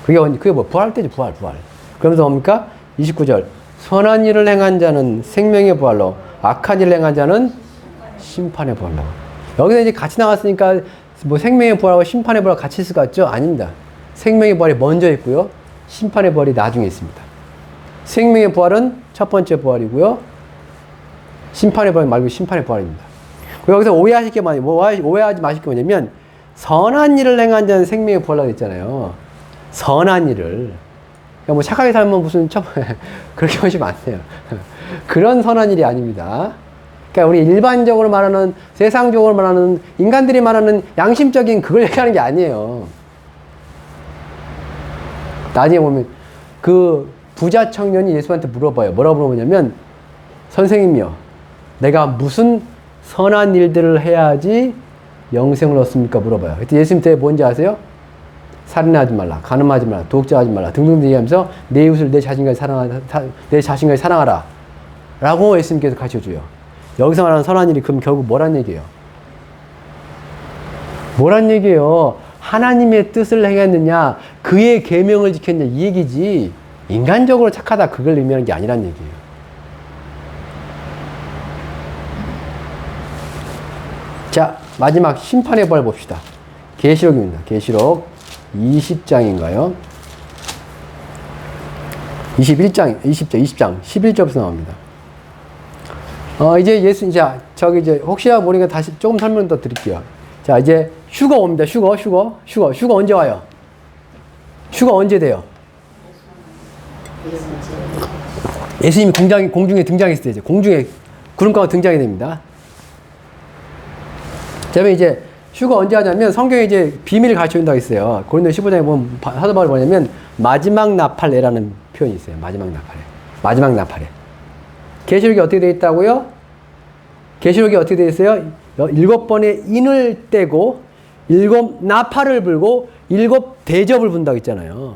그게 뭐, 부활 때죠, 부활. 그러면서 뭡니까? 29절. 선한 일을 행한 자는 생명의 부활로, 악한 일을 행한 자는 심판의 부활로. 여기서 이제 같이 나왔으니까 뭐 생명의 부활하고 심판의 부활 같이 있을 것 같죠? 아닙니다. 생명의 부활이 먼저 있고요. 심판의 부활이 나중에 있습니다. 생명의 부활은 첫 번째 부활이고요. 심판의 부활 말고 심판의 부활입니다. 여기서 오해하실 오해하지 마실 게 뭐냐면, 선한 일을 행한 자는 생명의 부활이라고 했잖아요. 선한 일을. 그러니까 뭐 착하게 살면 무슨 그렇게 보시면 안 돼요. 그런 선한 일이 아닙니다. 그러니까 우리 일반적으로 말하는, 세상적으로 말하는, 인간들이 말하는 양심적인 그걸 얘기하는 게 아니에요. 나중에 보면 그 부자 청년이 예수한테 물어봐요. 뭐라고 물어보냐면, 선생님이요, 내가 무슨 선한 일들을 해야지 영생을 얻습니까? 물어봐요. 그때 예수님 때 뭔지 아세요? 살인하지 말라, 간음하지 말라, 도둑질하지 말라 등등 얘기하면서 내 이웃을 내 자신까지 사랑하라 라고 예수님께서 가르쳐줘요. 여기서 말하는 선한 일이 그럼 결국 뭐란 얘기예요? 뭐란 얘기예요? 하나님의 뜻을 행했느냐, 그의 계명을 지켰느냐, 이 얘기지, 인간적으로 착하다 그걸 의미하는 게 아니란 얘기예요. 자, 마지막 심판의 부활 봅시다. 계시록입니다. 계시록 20장인가요? 20장, 11절부터 나옵니다. 이제 이제 혹시나 모르니까 다시 조금 설명 더 드릴게요. 자, 이제 휴거 옵니다. 휴거 언제 와요? 휴거 언제 돼요? 예수님이 공중에 등장했을 때, 이제 공중에 구름 가운데 등장이 됩니다. 자, 그러면 이제 휴거 언제 하냐면, 성경에 이제 비밀을 가르쳐 준다고 있어요. 고린도서 15장에 보면 사도 바울이 뭐냐면 마지막 나팔에라는 표현이 있어요. 마지막 나팔에. 계시록이 어떻게 되어 있다고요? 계시록이 어떻게 되어 있어요? 7번의 인을 떼고 7 나팔을 불고 7 대접을 분다고 했잖아요.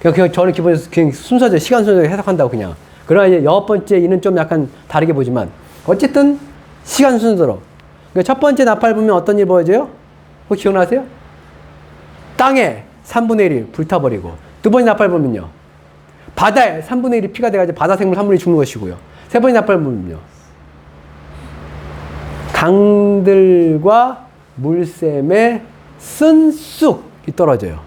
그냥 저는 기본적으로 그냥 순서대로, 시간 순서대로 해석한다고 그냥. 그러나 이제 9번째 인은 좀 약간 다르게 보지만 어쨌든 시간 순서대로. 그러니까 첫 번째 나팔 보면 어떤 일 보여줘요? 혹시 기억나세요? 땅에 3분의 1이 불타버리고, 두 번째 나팔 보면요, 바다에 3분의 1이 피가 돼가지고 바다 생물 3분의 1이 죽는 것이고요. 세 번째 나팔불은요. 강들과 물샘에 쓴 쑥이 떨어져요.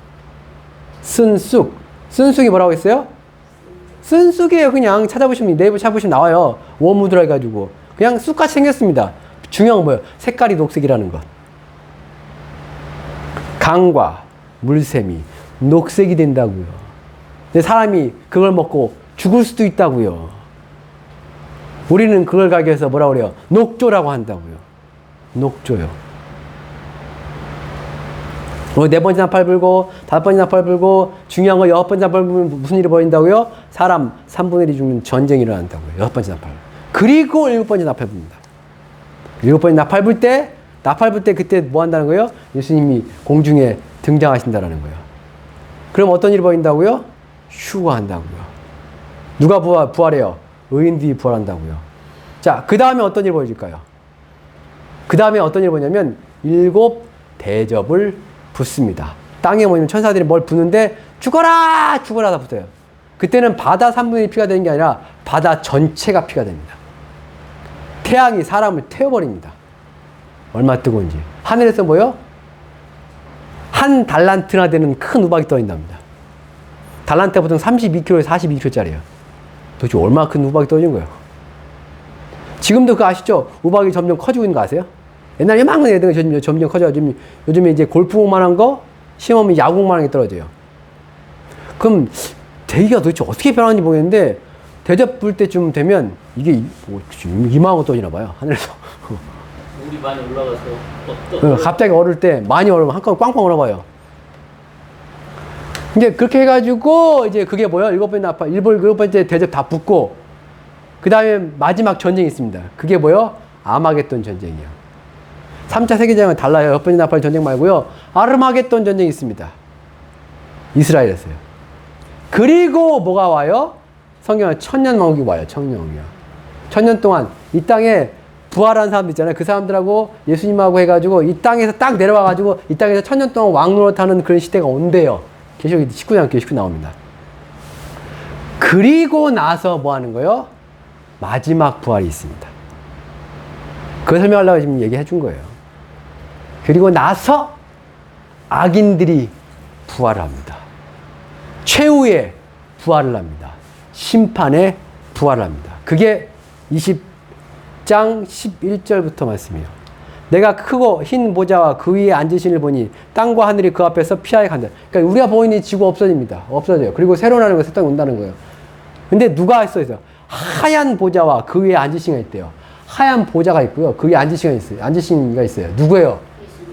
쓴 쑥. 쓴 쑥이 뭐라고 했어요? 쓴 쑥이에요. 그냥 찾아보시면, 네이버 찾아보시면 나와요. 워무드라 해가지고. 그냥 쑥같이 생겼습니다. 중요한 건 뭐예요? 색깔이 녹색이라는 것. 강과 물샘이 녹색이 된다고요. 근데 사람이 그걸 먹고 죽을 수도 있다고요. 우리는 그걸 가기 위해서 뭐라고 그래요? 녹조라고 한다고요. 녹조요. 네 번째 나팔 불고, 다섯 번째 나팔 불고, 중요한 거 여섯 번째 나팔 불면 무슨 일이 벌어진다고요? 사람 3분의 1이 죽는 전쟁이 일어난다고요. 여섯 번째 나팔. 그리고 일곱 번째 나팔 붑니다. 일곱 번째 나팔 불 때 그때 뭐 한다는 거예요? 예수님이 공중에 등장하신다라는 거예요. 그럼 어떤 일이 벌어진다고요? 휴거한다고요. 누가 부활해요? 의인들이 부활한다고요. 자, 그 다음에 어떤 일이 벌어질까요? 그 다음에 어떤 일이 벌어지냐면 일곱 대접을 붓습니다. 땅에 뭐냐면 천사들이 뭘 붓는데 죽어라! 죽어라! 다 붙어요. 그때는 바다 3분의 1 피가 되는 게 아니라 바다 전체가 피가 됩니다. 태양이 사람을 태워버립니다. 얼마나 뜨거운지. 하늘에서 뭐요? 한 달란트나 되는 큰 우박이 떨어진답니다. 달란트가 보통 32kg에서 42kg짜리예요. 도대체 얼마나 큰 우박이 떨어진 거예요? 지금도 그거 아시죠? 우박이 점점 커지고 있는 거 아세요? 옛날에 요만한 애들이 점점 커져가지고 요즘에 이제 골프공만한 거 심으면 야구공만한 게 떨어져요. 그럼 대기가 도대체 어떻게 변하는지 모르겠는데 대접 불 때쯤 되면 이게 뭐 이만하고 떨어지나 봐요. 하늘에서. 물이 많이 올라가서 갑자기 얼을 때 많이 얼으면 한꺼번에 꽝꽝 얼어봐요. 이제 그렇게 해가지고 이제 그게 뭐야? 일곱 번째 대접 다 붙고 그 다음에 마지막 전쟁이 있습니다. 그게 뭐요? 아마겟돈 전쟁이요. 3차 세계대전은 달라요. 여섯 번째 나팔 전쟁 말고요. 아르마겟돈 전쟁이 있습니다. 이스라엘에서요. 그리고 뭐가 와요? 성경에 천년왕국이 와요. 천년왕국이요. 천년 동안 이 땅에 부활한 사람들 있잖아요. 그 사람들하고 예수님하고 해가지고 이 땅에서 딱 내려와가지고 이 땅에서 천년 동안 왕노릇하는 그런 시대가 온대요. 계시록 19장 19 나옵니다. 그리고 나서 뭐 하는 거예요? 마지막 부활이 있습니다. 그걸 설명하려고 지금 얘기해 준 거예요. 그리고 나서 악인들이 부활을 합니다. 최후의 부활을 합니다. 심판의 부활을 합니다. 그게 20장 11절부터 말씀이에요. 내가 크고 흰 보좌와 그 위에 앉으신 보니 땅과 하늘이 그 앞에서 피하여 간다. 그러니까 우리가 보이는 지구 없어집니다. 없어져요. 그리고 새로 나는 거 새 땅이 온다는 거예요. 근데 누가 있어요? 하얀 보좌와 그 위에 앉으신 가 있대요. 하얀 보좌가 있고요. 그 위에 앉으신 가 있어요. 앉으신 이가 있어요. 누구예요?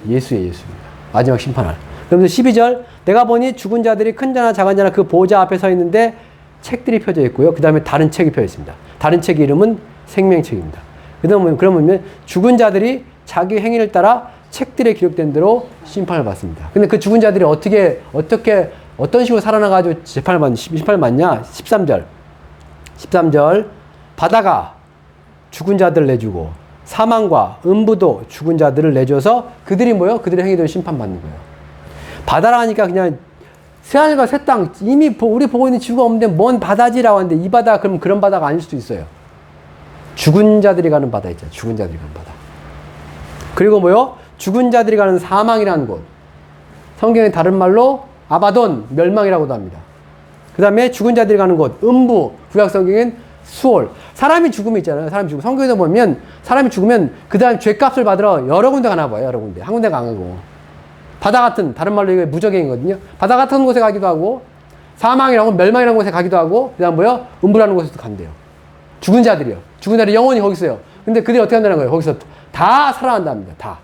예수예요. 예수입니다. 마지막 심판할. 그러면서 12절 내가 보니 죽은 자들이 큰 자나 작은 자나 그 보좌 앞에 서 있는데 책들이 펴져 있고요. 그 다음에 다른 책이 펴져 있습니다. 다른 책의 이름은 생명책입니다. 그러면 죽은 자들이 자기 행위를 따라 책들에 기록된 대로 심판을 받습니다. 근데 그 죽은 자들이 어떤 식으로 살아나가지고 심판을 받냐? 13절 바다가 죽은 자들을 내주고 사망과 음부도 죽은 자들을 내줘서 그들이 뭐요? 그들의 행위대로 심판받는 거예요. 바다라 하니까 그냥 새하늘과 새 땅 이미 우리 보고 있는 지구가 없는데 뭔 바다지라고 하는데 이 바다 그럼 그런 바다가 아닐 수도 있어요. 죽은 자들이 가는 바다 있잖아요. 죽은 자들이 가는 바다. 그리고 뭐요? 죽은 자들이 가는 사망이라는 곳. 성경의 다른 말로 아바돈, 멸망이라고도 합니다. 그 다음에 죽은 자들이 가는 곳, 음부, 구약 성경엔 수올. 사람이 죽으면 있잖아요. 사람이 죽으면. 성경에서 보면 사람이 죽으면 그 다음 죄값을 받으러 여러 군데 가나 봐요. 여러 군데. 한 군데가 안 가고. 바다 같은, 다른 말로 이게 무적행이거든요. 바다 같은 곳에 가기도 하고, 사망이라고, 멸망이라는 곳에 가기도 하고, 그 다음 뭐요? 음부라는 곳에도 간대요. 죽은 자들이요. 죽은 자들이 영원히 거기 있어요. 근데 그들이 어떻게 한다는 거예요? 거기서 다 살아난답니다. 다.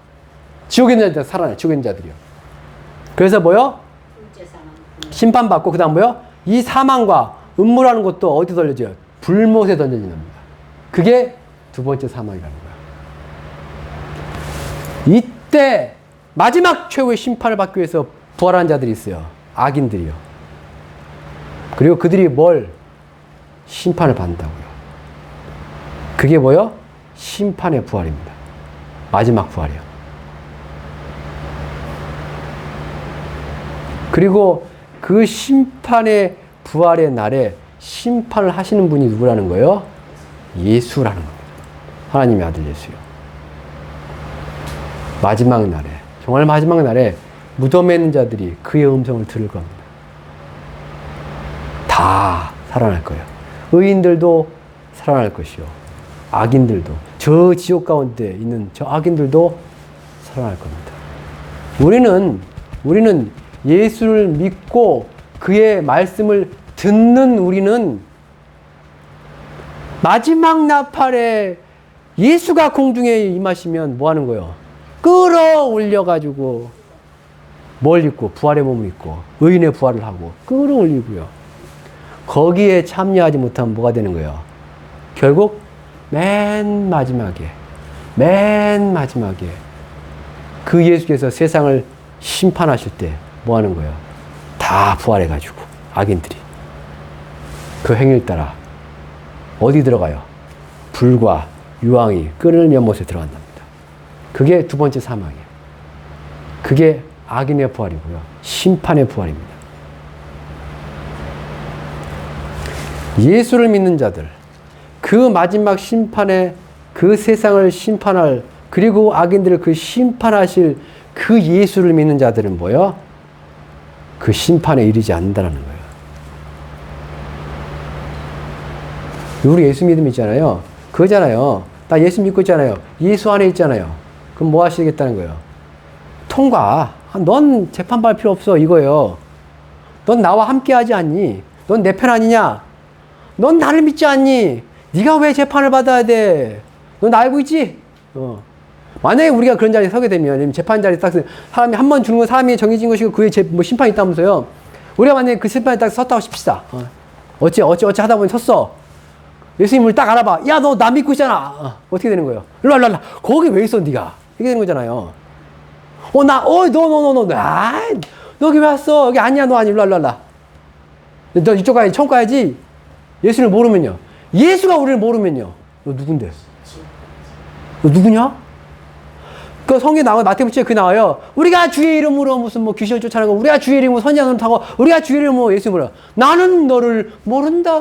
지옥에 있는 자들 살아나요. 지옥에 있는 자들이요. 그래서 뭐요? 심판받고, 그 다음 뭐요? 이 사망과 음부라는 것도 어디 던져져요? 불못에 던져진답니다. 그게 두 번째 사망이라는 거예요. 이때 마지막 최후의 심판을 받기 위해서 부활한 자들이 있어요. 악인들이요. 그리고 그들이 뭘? 심판을 받는다고요. 그게 뭐요? 심판의 부활입니다. 마지막 부활이요. 그리고 그 심판의 부활의 날에 심판을 하시는 분이 누구라는 거예요? 예수라는 겁니다. 하나님의 아들 예수요. 마지막 날에, 정말 마지막 날에 무덤에 있는 자들이 그의 음성을 들을 겁니다. 다 살아날 거예요. 의인들도 살아날 것이요. 악인들도, 저 지옥 가운데 있는 저 악인들도 살아날 겁니다. 우리는 예수를 믿고 그의 말씀을 듣는 우리는 마지막 나팔에 예수가 공중에 임하시면 뭐 하는 거예요? 끌어올려가지고 뭘 입고? 부활의 몸을 입고 의인의 부활을 하고 끌어올리고요. 거기에 참여하지 못하면 뭐가 되는 거예요? 결국 맨 마지막에 그 예수께서 세상을 심판하실 때 뭐 하는 거예요? 다 부활해가지고 악인들이 그 행위를 따라 어디 들어가요? 불과 유황이 끓는 연못에 들어간답니다. 그게 두 번째 사망이에요. 그게 악인의 부활이고요. 심판의 부활입니다. 예수를 믿는 자들, 그 마지막 심판에 그 세상을 심판할, 그리고 악인들을 그 심판하실 그 예수를 믿는 자들은 뭐예요? 그 심판에 이르지 않는다는 거예요. 우리 예수 믿음 있잖아요. 그거잖아요. 나 예수 믿고 있잖아요. 예수 안에 있잖아요. 그럼 뭐 하시겠다는 거예요? 통과. 넌 재판받을 필요 없어. 이거예요. 넌 나와 함께 하지 않니? 넌 내 편 아니냐? 넌 나를 믿지 않니? 네가 왜 재판을 받아야 돼? 넌 알고 있지? 만약에 우리가 그런 자리에 서게 되면, 재판 자리에 딱, 사람이 한 번 주는 건 사람이 정해진 것이고, 그에 뭐 심판이 있다면서요. 우리가 만약에 그 심판에 딱 섰다고 칩시다. 어찌 하다 보니 섰어. 예수님을 딱 알아봐. 야, 너 나 믿고 있잖아. 어떻게 되는 거예요? 일로 와. 거기 왜 있어, 네가? 이게 되는 거잖아요. 너, 너 여기 왜 왔어? 여기 아니야, 너 아니, 일로 와. 너 이쪽 가야지, 처음 가야지. 예수를 모르면요. 예수가 우리를 모르면요. 너 누군데? 너 누구냐? 그 성경에 나와요. 마태복음 7에 그 나와요. 우리가 주의 이름으로 무슨 뭐 귀신을 쫓아내고, 우리가 주의 이름으로 선지자를 타고, 우리가 주의 이름으로 예수 몰라. 나는 너를 모른다.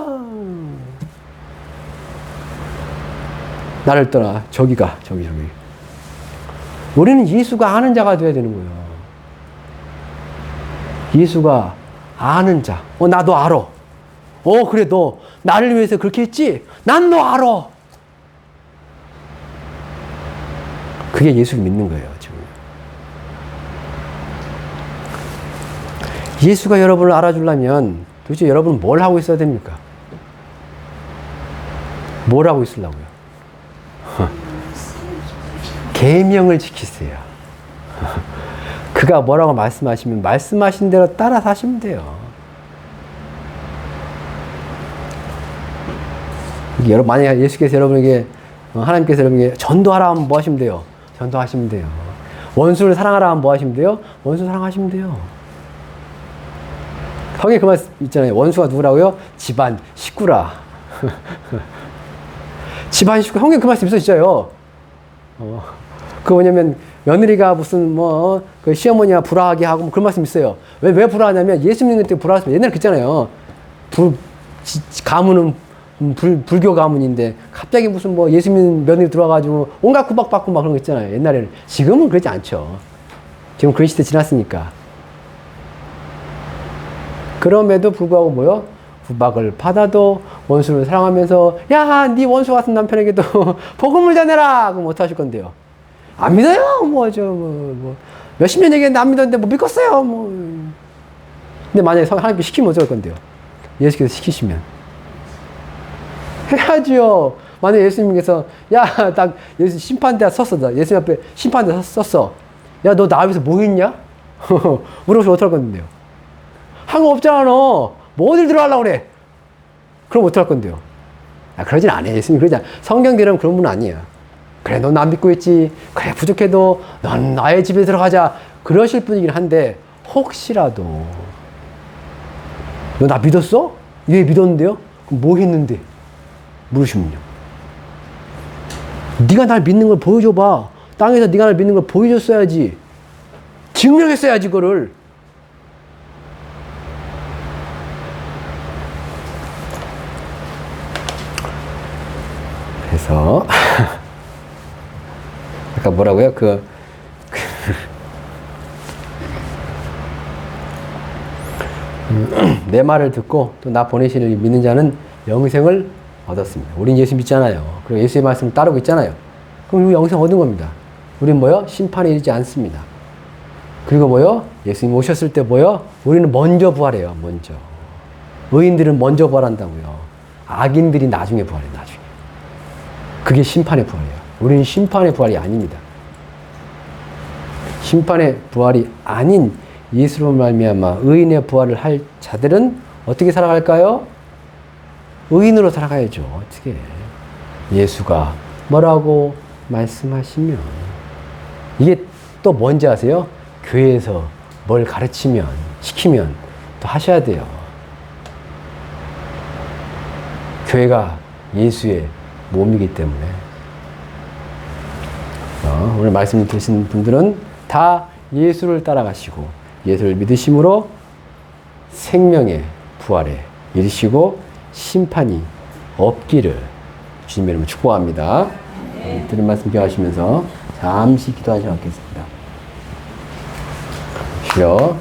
나를 떠나 저기 가. 저기. 우리는 예수가 아는 자가 되어야 되는 거예요. 예수가 아는 자. 나 너 알아. 그래, 너 나를 위해서 그렇게 했지? 난 너 알아. 그게 예수를 믿는 거예요, 지금. 예수가 여러분을 알아주려면 도대체 여러분은 뭘 하고 있어야 됩니까? 뭘 하고 있으려고요? 계명을 지키세요. 그가 뭐라고 말씀하시면 말씀하신 대로 따라 사시면 돼요. 만약에 예수께서 여러분에게, 하나님께서 여러분에게 전도하라 하면 뭐 하시면 돼요? 전도하시면 돼요. 원수를 사랑하라 하면 뭐 하시면 돼요? 원수 사랑하시면 돼요. 성경에 그 말씀 있잖아요. 원수가 누구라고요? 집안 식구라. 집안 식구. 성경에 그 말씀 있어요. 그 뭐냐면 며느리가 무슨 그 시어머니가 불화하게 하고 뭐 그런 말씀 있어요. 왜 불화하냐면 예수 믿는 것 때문에 불화했어요. 옛날에 그랬잖아요. 가문은 불교 가문인데 갑자기 무슨 예수 믿는 며느리 들어와가지고 온갖 구박받고 막 그런 거 있잖아요. 옛날에는. 지금은 그렇지 않죠. 지금 그런 시대 지났으니까. 그럼에도 불구하고 뭐요? 구박을 받아도 원수를 사랑하면서 야, 네 원수 같은 남편에게도 복음을 전해라. 그럼 어떡하실 건데요? 안 믿어요. 몇십 년 얘기했는데 안 믿었는데 믿겠어요. 근데 만약에 하나님께 시키면 어쩔 건데요? 예수께서 시키시면 해야지요. 만약에 예수님께서 딱 예수 심판대에 섰어. 예수님 앞에 심판대에 섰어. 야, 너 나 위해서 뭐 했냐? 물어보시면 어떡할 건데요? 한 거 없잖아, 너. 뭐 어딜 들어가려고 그래? 그럼 어떡할 건데요? 그러진 않아요. 예수님 그러지 않아요. 성경대로는 그런 분은 아니야. 그래, 넌 나 믿고 있지. 그래, 부족해도 넌 나의 집에 들어가자. 그러실 분이긴 한데, 혹시라도, 너 나 믿었어? 예, 믿었는데요? 그럼 뭐 했는데? 물으시면요. 네가 날 믿는 걸 보여줘봐. 땅에서 네가 날 믿는 걸 보여줬어야지. 증명했어야지, 그거를. 아까 뭐라고요? 내 말을 듣고 또 나 보내신 이를 믿는 자는 영생을 얻었습니다. 우린 예수 믿잖아요. 그리고 예수의 말씀을 따르고 있잖아요. 그럼 우리 영생 얻은 겁니다. 우린 뭐요? 심판에 이르지 않습니다. 그리고 뭐요? 예수님 오셨을 때 뭐요? 우리는 먼저 부활해요. 먼저. 의인들은 먼저 부활한다고요. 악인들이 나중에 부활해요. 나중에. 그게 심판의 부활이에요. 우리는 심판의 부활이 아닙니다. 심판의 부활이 아닌 예수로 말미암아 의인의 부활을 할 자들은 어떻게 살아갈까요? 의인으로 살아가야죠. 어떻게? 예수가 뭐라고 말씀하시면. 이게 또 뭔지 아세요? 교회에서 뭘 가르치면, 시키면 또 하셔야 돼요. 교회가 예수의 몸이기 때문에. 오늘 말씀 드신 분들은 다 예수를 따라가시고 예수를 믿으심으로 생명의 부활에 이르시고 심판이 없기를 주님의 이름으로 축복합니다. 들은 말씀 기억하시면서 잠시 기도하시면 좋겠습니다. 주여,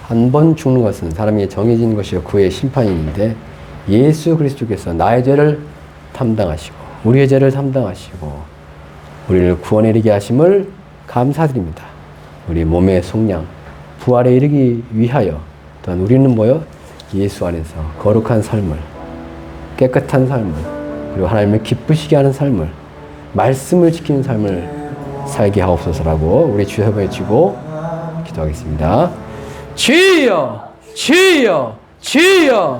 한 번 죽는 것은 사람에게 정해진 것이요 그의 심판이 있는데 예수 그리스도께서 나의 죄를 담당하시고 우리의 죄를 담당하시고 우리를 구원에 이르게 하심을 감사드립니다. 우리 몸의 속량 부활에 이르기 위하여 또한 우리는 뭐요? 예수 안에서 거룩한 삶을, 깨끗한 삶을, 그리고 하나님을 기쁘시게 하는 삶을, 말씀을 지키는 삶을 살게 하옵소서라고 우리 주여 외치고 기도하겠습니다. 주여! 주여! 주여!